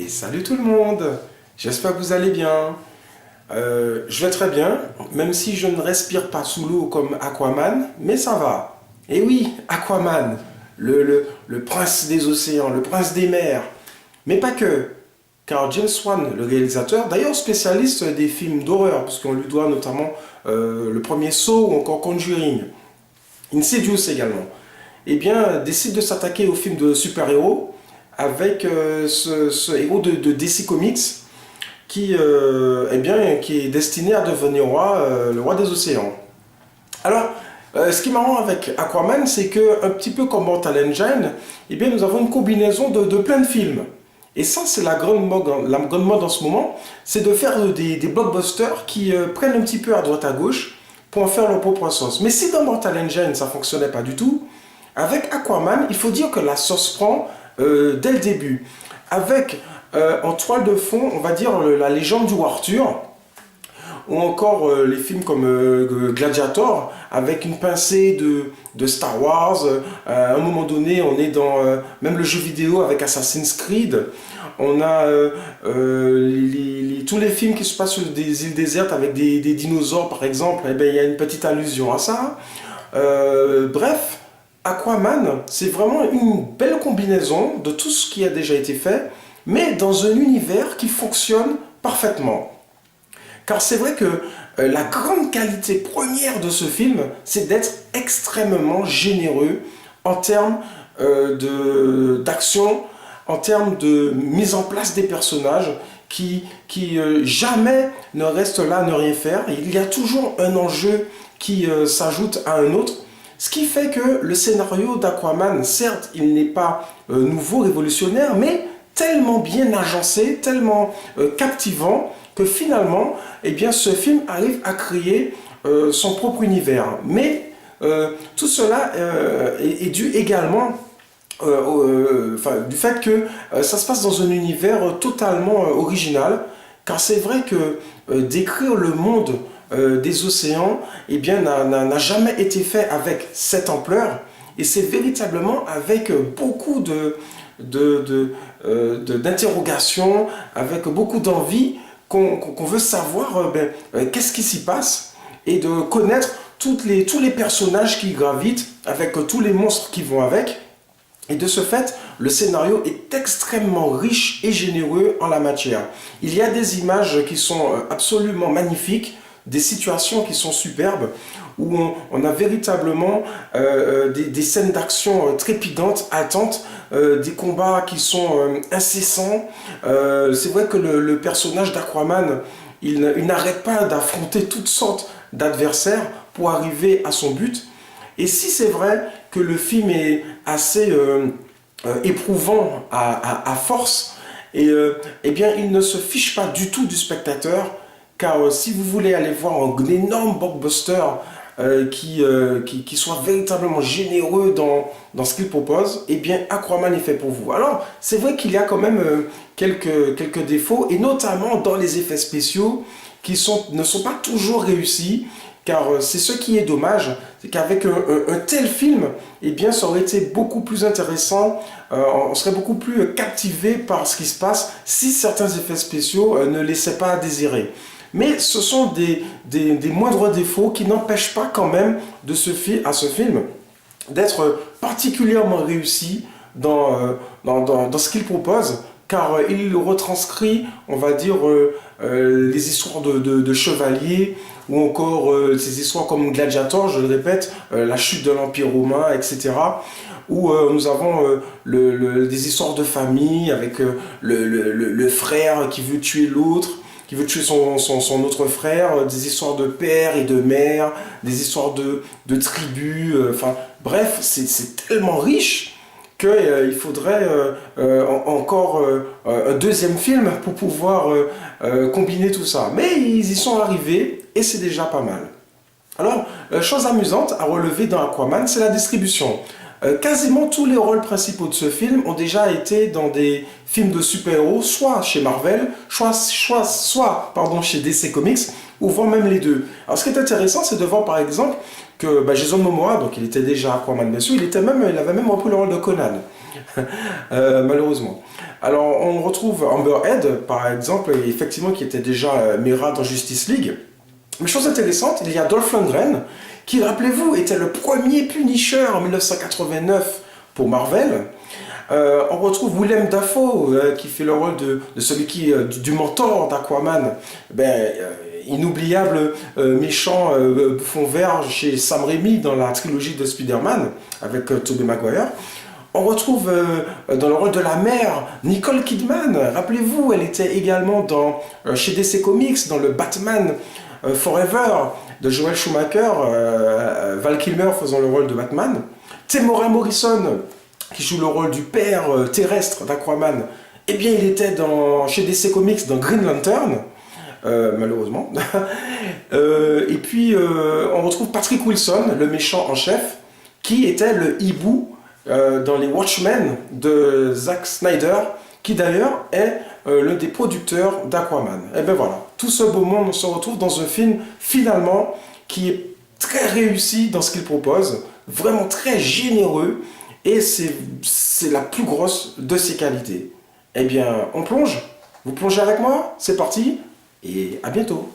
Salut tout le monde. J'espère que vous allez bien. Je vais très bien, même si je ne respire pas sous l'eau comme Aquaman, mais ça va. Et oui, Aquaman, le prince des océans, le prince des mers. Mais pas que, car James Wan, le réalisateur, d'ailleurs spécialiste des films d'horreur, puisqu'on lui doit notamment le premier Saw ou encore Conjuring, Insidious également, eh bien, décide de s'attaquer aux films de super-héros avec ce héros de DC Comics qui est destiné à devenir le roi des océans. Alors, ce qui est marrant avec Aquaman, c'est que un petit peu comme Mortal Engine, eh bien, nous avons une combinaison de plein de films. Et ça, c'est la grande mode en ce moment, c'est de faire des blockbusters qui prennent un petit peu à droite à gauche pour en faire leur propre sauce. Mais si dans Mortal Engine, ça ne fonctionnait pas du tout, avec Aquaman, il faut dire que la sauce prend dès le début. Avec en toile de fond, on va dire la légende du roi Arthur, ou encore les films comme Gladiator, avec une pincée de Star Wars. À un moment donné, on est dans même le jeu vidéo avec Assassin's Creed. On a tous les films qui se passent sur des îles désertes avec des dinosaures, par exemple. Eh bien, il y a une petite allusion à ça. Bref, Aquaman, c'est vraiment une belle combinaison de tout ce qui a déjà été fait, mais dans un univers qui fonctionne parfaitement. Car c'est vrai que la grande qualité première de ce film, c'est d'être extrêmement généreux en termes d'action, en termes de mise en place des personnages qui jamais ne restent là à ne rien faire. Il y a toujours un enjeu qui s'ajoute à un autre. Ce qui fait que le scénario d'Aquaman, certes, il n'est pas nouveau, révolutionnaire, mais tellement bien agencé, tellement captivant, que finalement, eh bien, ce film arrive à créer son propre univers. Mais tout cela est dû également du fait que ça se passe dans un univers totalement original, car c'est vrai que décrire le monde des océans eh bien, n'a jamais été fait avec cette ampleur, et c'est véritablement avec beaucoup d'interrogations, avec beaucoup d'envie qu'on veut savoir qu'est-ce qui s'y passe, et de connaître tous les personnages qui gravitent, avec tous les monstres qui vont avec. Et de ce fait, le scénario est extrêmement riche et généreux en la matière. Il y a des images qui sont absolument magnifiques, des situations qui sont superbes, où on a véritablement des scènes d'action trépidantes, haletantes, des combats qui sont incessants. C'est vrai que le personnage d'Aquaman, il n'arrête pas d'affronter toutes sortes d'adversaires pour arriver à son but. Et si c'est vrai que le film est assez éprouvant à force, eh bien, il ne se fiche pas du tout du spectateur, car si vous voulez aller voir un énorme blockbuster qui soit véritablement généreux dans ce qu'il propose, eh bien, Aquaman est fait pour vous. Alors, c'est vrai qu'il y a quand même quelques défauts, et notamment dans les effets spéciaux, qui ne sont pas toujours réussis. Car c'est ce qui est dommage, c'est qu'avec un tel film, eh bien, ça aurait été beaucoup plus intéressant, on serait beaucoup plus captivé par ce qui se passe si certains effets spéciaux ne laissaient pas à désirer. Mais ce sont des moindres défauts qui n'empêchent pas quand même à ce film d'être particulièrement réussi dans ce qu'il propose, car il retranscrit, on va dire, les histoires de chevaliers, ou encore ces histoires comme Gladiator, je le répète, la chute de l'Empire romain, etc. Où nous avons des histoires de famille, avec le frère qui veut tuer l'autre, qui veut tuer son autre frère, des histoires de père et de mère, des histoires de tribus, bref, c'est tellement riche qu'il faudrait encore un deuxième film pour pouvoir combiner tout ça. Mais ils y sont arrivés, et c'est déjà pas mal. Alors, chose amusante à relever dans Aquaman, c'est la distribution. Quasiment tous les rôles principaux de ce film ont déjà été dans des films de super-héros, soit chez Marvel, soit chez DC Comics, ou voire même les deux. Alors, ce qui est intéressant, c'est de voir par exemple que Jason Momoa, donc il était déjà Aquaman bien sûr, il avait même repris le rôle de Conan. malheureusement. Alors, on retrouve Amber Heard, par exemple, effectivement, qui était déjà Mera dans Justice League. Mais chose intéressante, il y a Dolph Lundgren, qui, rappelez-vous, était le premier Punisher en 1989 pour Marvel. On retrouve Willem Dafoe, qui fait le rôle de celui du mentor d'Aquaman. Inoubliable méchant bouffon vert chez Sam Raimi dans la trilogie de Spider-Man, avec Tobey Maguire. On retrouve dans le rôle de la mère Nicole Kidman. Rappelez-vous, elle était également chez DC Comics, dans le Batman Forever de Joel Schumacher, Val Kilmer faisant le rôle de Batman. Temuera Morrison, qui joue le rôle du père terrestre d'Aquaman, eh bien il était chez DC Comics dans Green Lantern, malheureusement. Et puis on retrouve Patrick Wilson, le méchant en chef, qui était le hibou dans les Watchmen de Zack Snyder, qui d'ailleurs est l'un des producteurs d'Aquaman. Et bien voilà, tout ce beau monde se retrouve dans un film finalement qui est très réussi dans ce qu'il propose, vraiment très généreux, et c'est la plus grosse de ses qualités. Eh bien, on plonge. Vous plongez avec moi? C'est parti, et à bientôt.